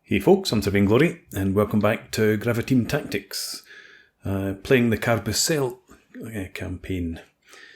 Hey folks, I'm Sir Vainglory, and welcome back to Graviteam Tactics, playing the Karbusel campaign.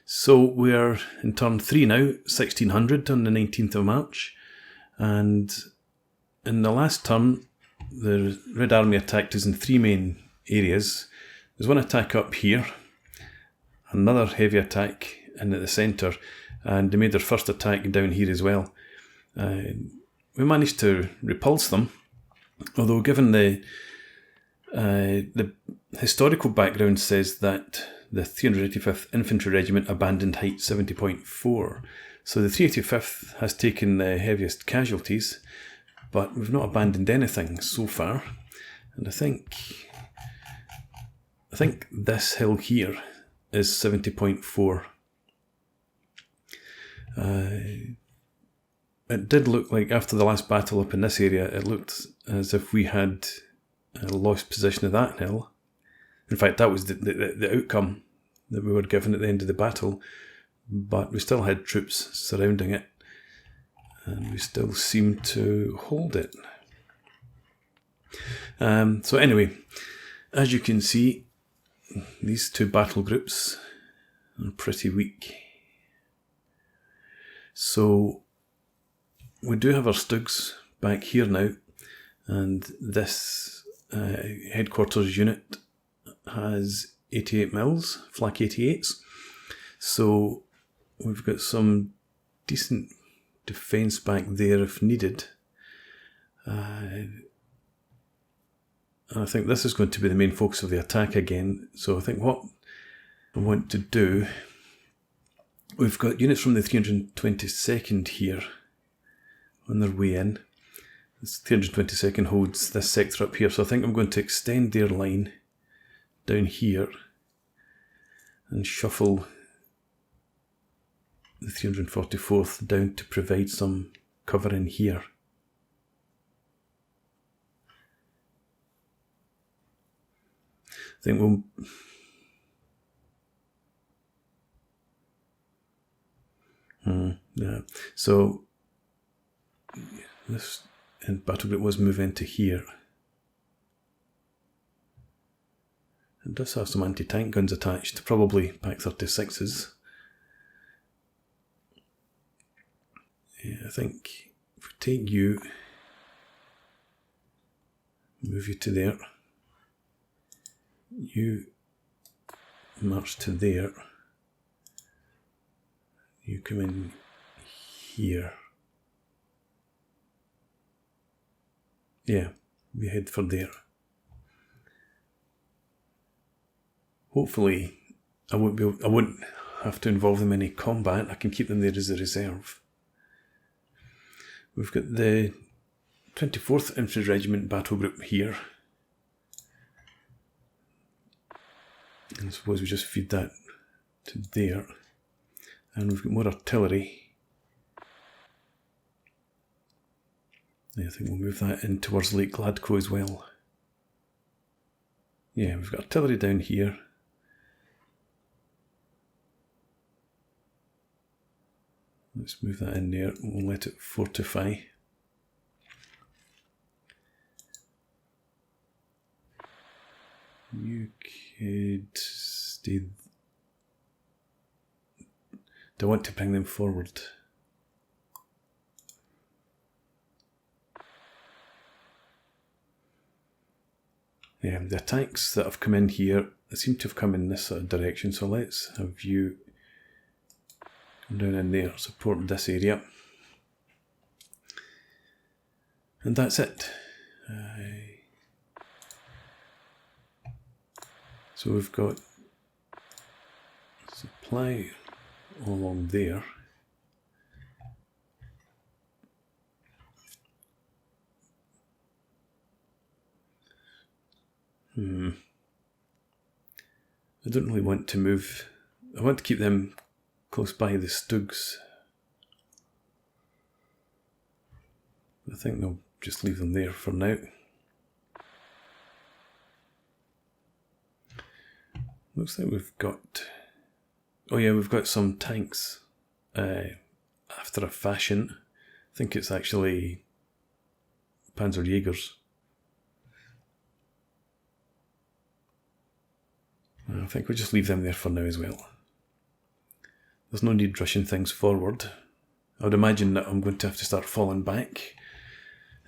So we're in turn 3 now, 1600 on the 19th of March, and in the last turn the Red Army attacked us in 3 main areas. There's one attack up here, another heavy attack in at the centre, and they made their first attack down here as well. We managed to repulse them. Although, given the historical background says that the 385th Infantry Regiment abandoned height 70.4, so the 385th has taken the heaviest casualties, but we've not abandoned anything so far. And I think this hill here is 70.4. It did look like after the last battle up in this area, it looked as if we had lost possession of that hill. In fact, that was the outcome that we were given at the end of the battle, but we still had troops surrounding it, and we still seemed to hold it. So anyway, as you can see, these 2 battle groups are pretty weak. So we do have our STRIX back here now, and this headquarters unit has 88 mils, flak 88s, so we've got some decent defence back there if needed. And I think this is going to be the main focus of the attack again, so I think what I want to do, we've got units from the 322nd here on their way in. This 322nd holds this sector up here, so I think I'm going to extend their line down here and shuffle the 344th down to provide some cover in here. I think we'll... yeah. So this battle group was moving into here. It does have some anti-tank guns attached, probably Pack 36s. Yeah, I think if we take you, move you to there, you march to there, you come in here. Yeah, we head for there. Hopefully, I won't have to involve them in any combat. I can keep them there as a reserve. We've got the 24th Infantry Regiment battle group here. And I suppose we just feed that to there. And we've got more artillery. I think we'll move that in towards Lake Gladkoe as well. Yeah, we've got artillery down here. Let's move that in there. We'll let it fortify. You could stay... Do I want to bring them forward? Yeah, the attacks that have come in here seem to have come in this sort of direction, so let's have you come down in there, support this area. And that's it. So we've got supply all along there. I don't really want to move. I want to keep them close by the STRIX. I think they'll just leave them there for now. Looks like we've got... Oh yeah, we've got some tanks after a fashion. I think it's actually Panzerjägers. I think we'll just leave them there for now as well. There's no need rushing things forward. I would imagine that I'm going to have to start falling back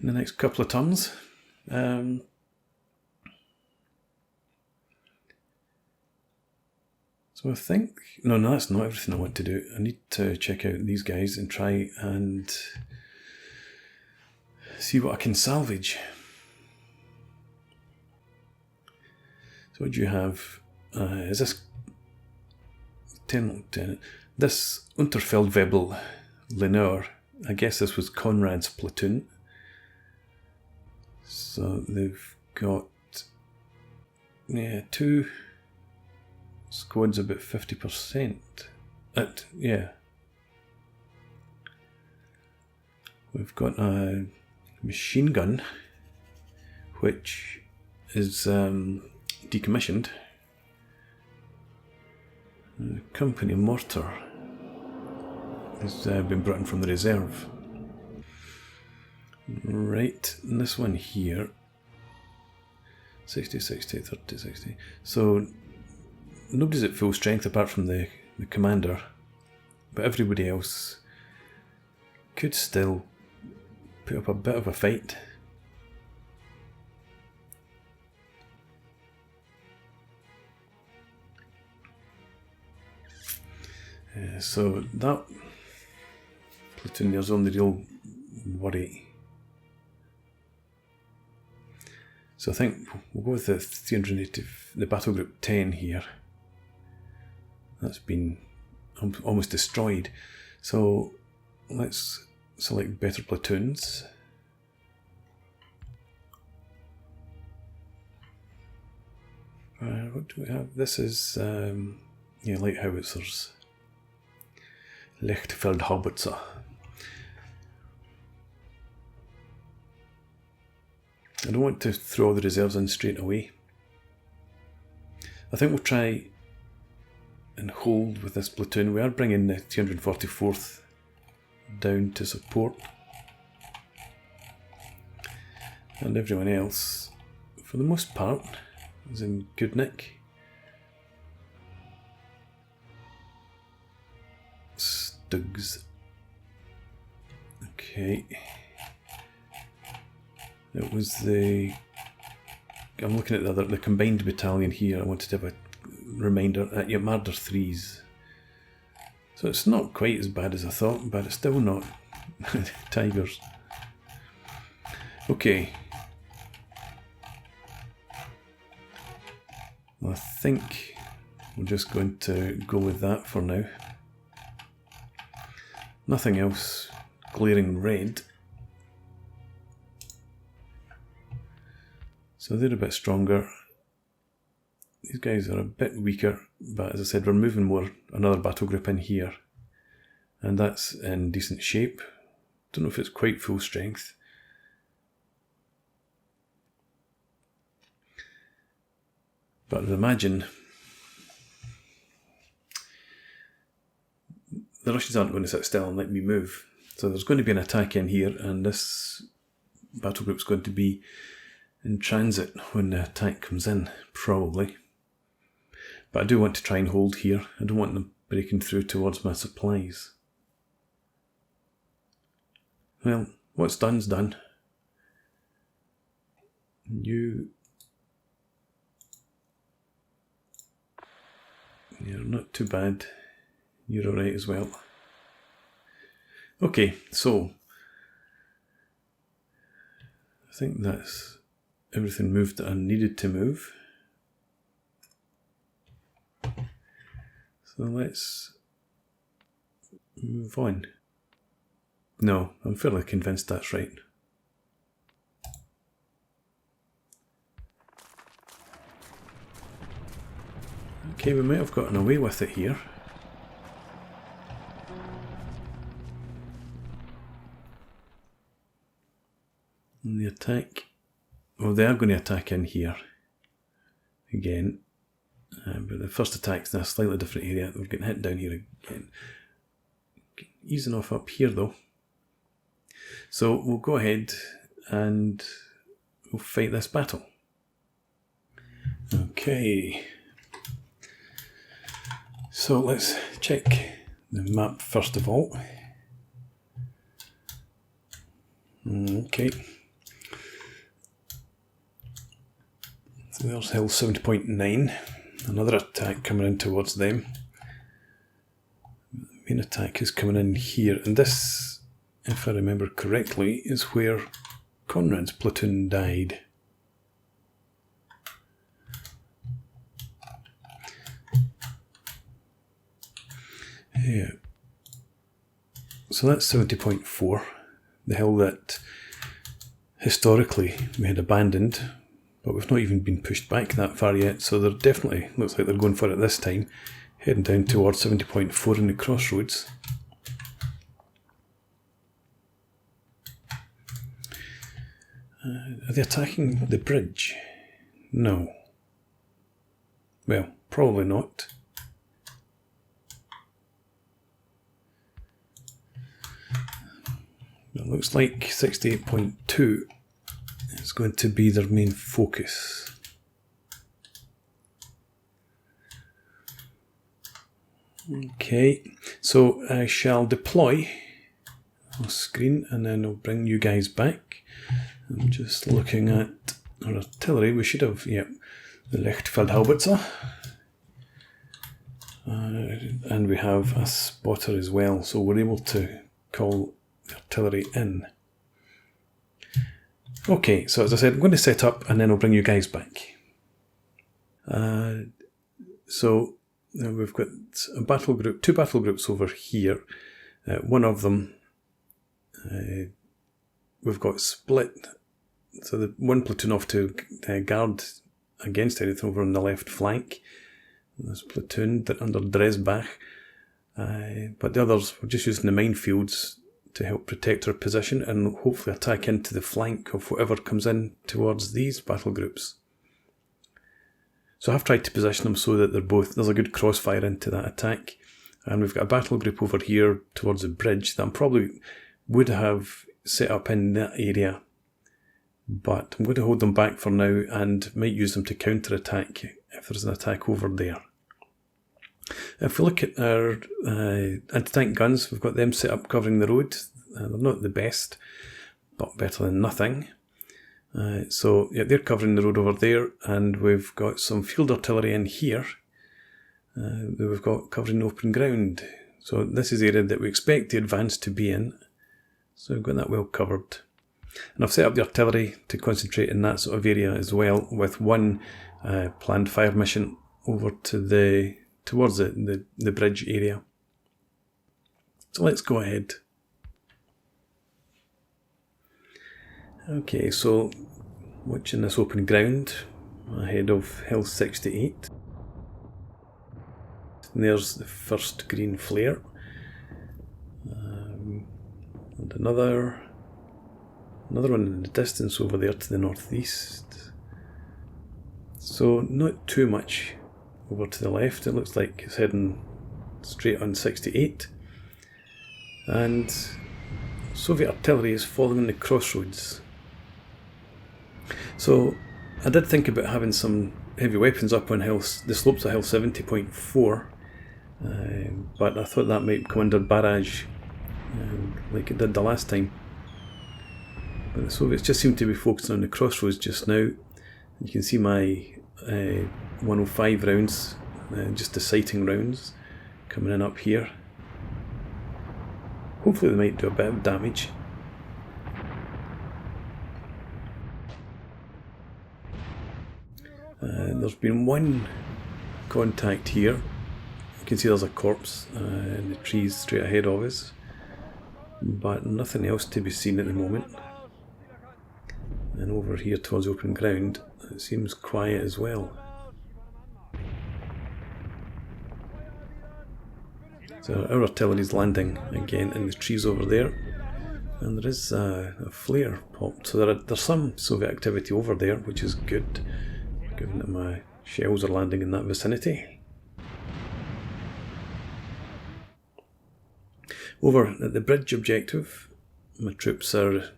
in the next couple of turns. So I think... No, that's not everything I want to do. I need to check out these guys and try and see what I can salvage. So what do you have? Is this 10? This Unterfeldwebel Lenore, I guess this was Conrad's platoon. So they've got, yeah, 2 squads about 50%. Yeah. We've got a machine gun, which is decommissioned. A company mortar has been brought in from the reserve. Right, and this one here, 60, 60, 30, 60. So nobody's at full strength apart from the commander, but everybody else could still put up a bit of a fight. So that platoon there's on the real worry. So I think we'll go with the 380, the battle group 10 here. That's been almost destroyed. So let's select better platoons. What do we have? This is yeah, light howitzers. Lichtfeldhaubitzer. I don't want to throw all the reserves in straight away. I think we'll try and hold with this platoon. We are bringing the 344th down to support. And everyone else, for the most part, is in good nick. Stugs. Okay. It was the... I'm looking at the combined battalion here. I wanted to have a reminder at Marder 3s. So it's not quite as bad as I thought, but it's still not tigers. Okay. I think we're just going to go with that for now. Nothing else glaring red. So they're a bit stronger. These guys are a bit weaker, but as I said, we're moving another battle group in here. And that's in decent shape. Don't know if it's quite full strength. But I'd imagine the Russians aren't going to sit still and let me move. So there's going to be an attack in here, and this battle group's going to be in transit when the attack comes in, probably. But I do want to try and hold here. I don't want them breaking through towards my supplies. Well, what's done's done. You're not too bad. You're alright as well. Okay, so I think that's everything moved that I needed to move. So let's move on. No, I'm fairly convinced that's right. Okay, we might have gotten away with it here. And the attack, well, they are going to attack in here again, but the first attack's in a slightly different area. We're getting hit down here again. Easing off up here though. So we'll go ahead and we'll fight this battle. Okay, so let's check the map first of all. Okay, so there's hill 70.9, another attack coming in towards them. The main attack is coming in here, and this, if I remember correctly, is where Conrad's platoon died. Yeah. So that's 70.4, the hill that historically we had abandoned, but we've not even been pushed back that far yet, so they're definitely, looks like they're going for it this time, heading down towards 70.4 in the crossroads. Are they attacking the bridge? No. Well, probably not. It looks like 68.2 is going to be their main focus. Okay, so I shall deploy on screen and then I'll bring you guys back. I'm just looking at our artillery. We should have, yep, the Lichtfeldhaubitzer. And we have a spotter as well, so we're able to call artillery in. Okay, so as I said, I'm going to set up and then I'll bring you guys back. So we've got a battle group, two battle groups over here. One of them we've got split, so the one platoon off to guard against anything over on the left flank. This platoon that under Dresbach, but the others were just using the minefields to help protect our position and hopefully attack into the flank of whatever comes in towards these battle groups. So I've tried to position them so that they're both, there's a good crossfire into that attack. And we've got a battle group over here towards the bridge that I probably would have set up in that area, but I'm going to hold them back for now and might use them to counter-attack if there's an attack over there. If we look at our anti-tank guns, we've got them set up covering the road. They're not the best, but better than nothing. So yeah, they're covering the road over there, and we've got some field artillery in here that we've got covering open ground. So this is the area that we expect the advance to be in. So we've got that well covered. And I've set up the artillery to concentrate in that sort of area as well, with one planned fire mission over to towards the bridge area. So let's go ahead. Okay, so watching this open ground ahead of Hill 68. And there's the first green flare. And another one in the distance over there to the northeast. So not too much over to the left. It looks like it's heading straight on 68. And Soviet artillery is following the crossroads. So I did think about having some heavy weapons up on the slopes of Hill 70.4, but I thought that might come under barrage like it did the last time. But the Soviets just seem to be focusing on the crossroads just now. You can see my 105 rounds, just the sighting rounds, coming in up here. Hopefully they might do a bit of damage. There's been one contact here. You can see there's a corpse in the trees straight ahead of us, but nothing else to be seen at the moment. And over here towards open ground, it seems quiet as well. So our artillery's landing again in the trees over there, and there is a flare popped. So there's some Soviet activity over there, which is good, given that my shells are landing in that vicinity. Over at the bridge objective, my troops are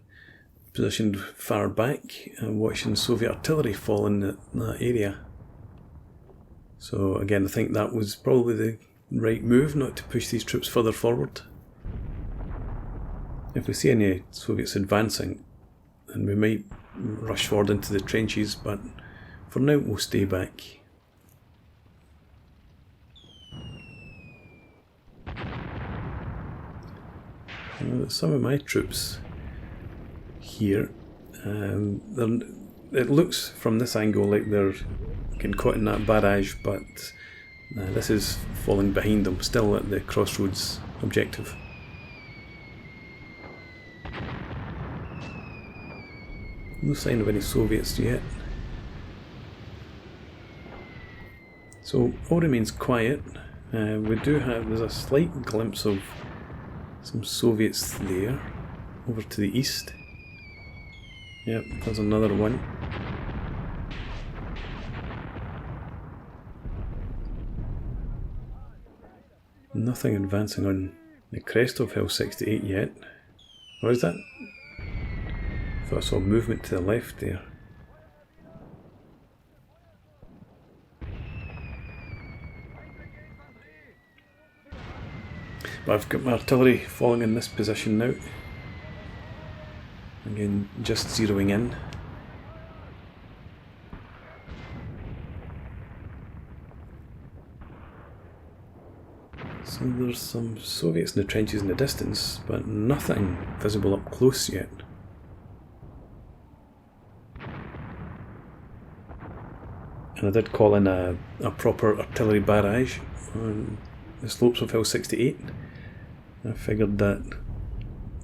positioned far back and watching Soviet artillery fall in that area. So again, I think that was probably the right move, not to push these troops further forward. If we see any Soviets advancing, then we might rush forward into the trenches, but for now we'll stay back. Some of my troops here, it looks from this angle like they're getting caught in that barrage, but this is falling behind them, still at the crossroads objective. No sign of any Soviets yet. So all remains quiet. We do have, there's a slight glimpse of some Soviets there, over to the east. Yep, there's another one. Nothing advancing on the crest of Hill 68 yet. Or is that? I thought I saw movement to the left there. But I've got my artillery falling in this position now. Again, just zeroing in. So there's some Soviets in the trenches in the distance, but nothing visible up close yet. And I did call in a proper artillery barrage on the slopes of Hill 68. I figured that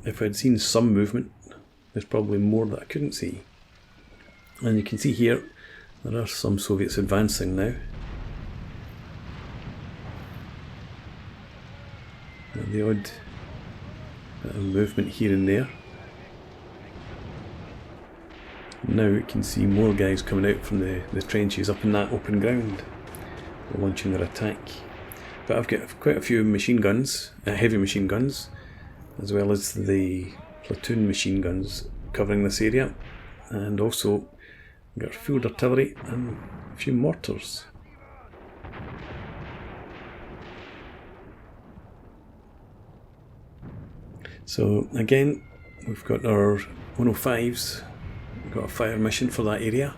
if I had seen some movement, there's probably more that I couldn't see. And you can see here, there are some Soviets advancing now. The odd bit of movement here and there. Now we can see more guys coming out from the trenches up in that open ground, launching their attack. But I've got quite a few machine guns, heavy machine guns, as well as the platoon machine guns covering this area, and also got field artillery and a few mortars. So again, we've got our 105s, we've got a fire mission for that area.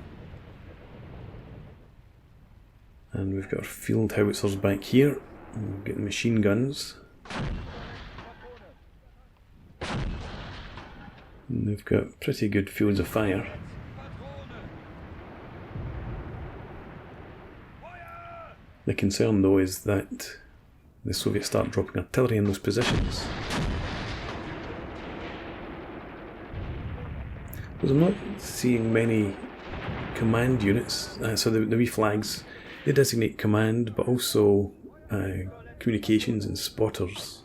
And we've got our field howitzers back here, and we've got the machine guns. And they've got pretty good fields of fire. The concern though is that the Soviets start dropping artillery in those positions. Because I'm not seeing many command units, so the wee flags, they designate command, but also communications and spotters.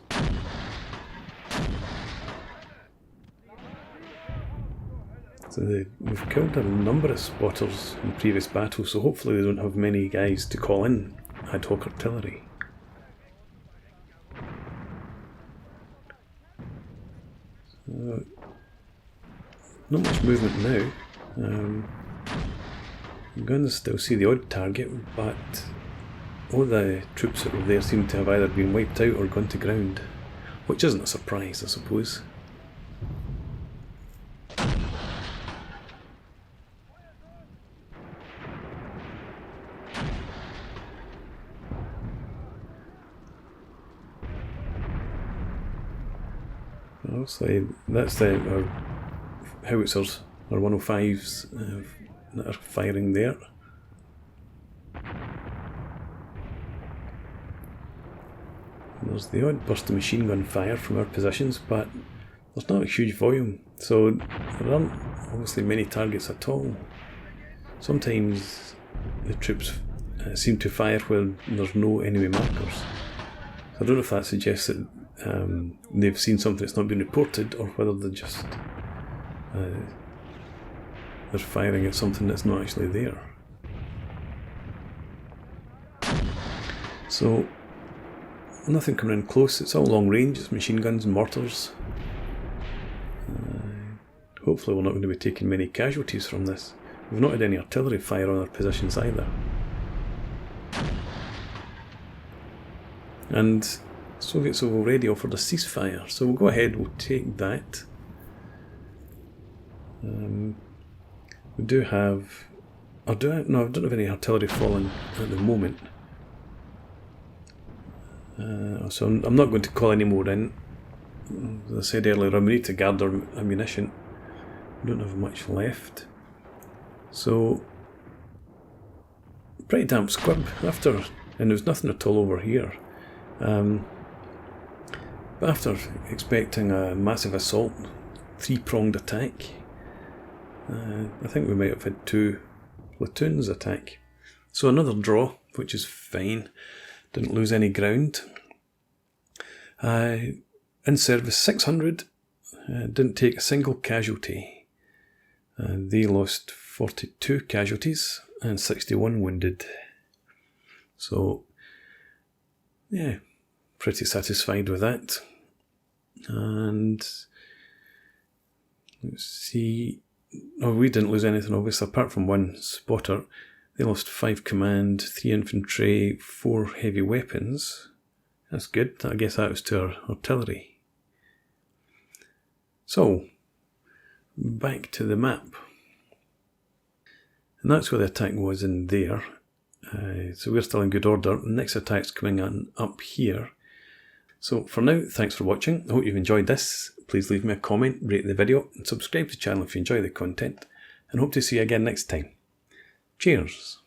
So we've killed a number of spotters in previous battles, so hopefully they don't have many guys to call in ad hoc artillery. So, not much movement now. Guns still see the odd target, but all the troops that were there seem to have either been wiped out or gone to ground, which isn't a surprise, I suppose. Obviously, that's our howitzers, our 105s that are firing there. There's the odd burst of machine gun fire from our positions, but there's not a huge volume, so there aren't obviously many targets at all. Sometimes the troops seem to fire where there's no enemy markers. So I don't know if that suggests that they've seen something that's not been reported, or whether they're just they're firing at something that's not actually there. So nothing coming in close, it's all long range, it's machine guns and mortars. hopefully we're not going to be taking many casualties from this. We've not had any artillery fire on our positions either. And Soviets have already offered a ceasefire, so we'll go ahead, we'll take that. We do have... no, I don't have any artillery falling at the moment. So I'm not going to call any more in. As I said earlier, we need to guard our ammunition. We don't have much left. So, pretty damp squib after, and there's nothing at all over here. But after expecting a massive assault, 3-pronged attack, I think we might have had 2 platoons attack. So another draw, which is fine. Didn't lose any ground. In service 600, didn't take a single casualty. They lost 42 casualties and 61 wounded. So, yeah, pretty satisfied with that. And let's see. Oh, we didn't lose anything, obviously, apart from 1 spotter. They lost 5 command, 3 infantry, 4 heavy weapons. That's good. I guess that was to our artillery. So, back to the map. And that's where the attack was, in there. So we're still in good order. The next attack's coming on up here. So for now, thanks for watching. I hope you've enjoyed this. Please leave me a comment, rate the video, and subscribe to the channel if you enjoy the content. And hope to see you again next time. Cheers!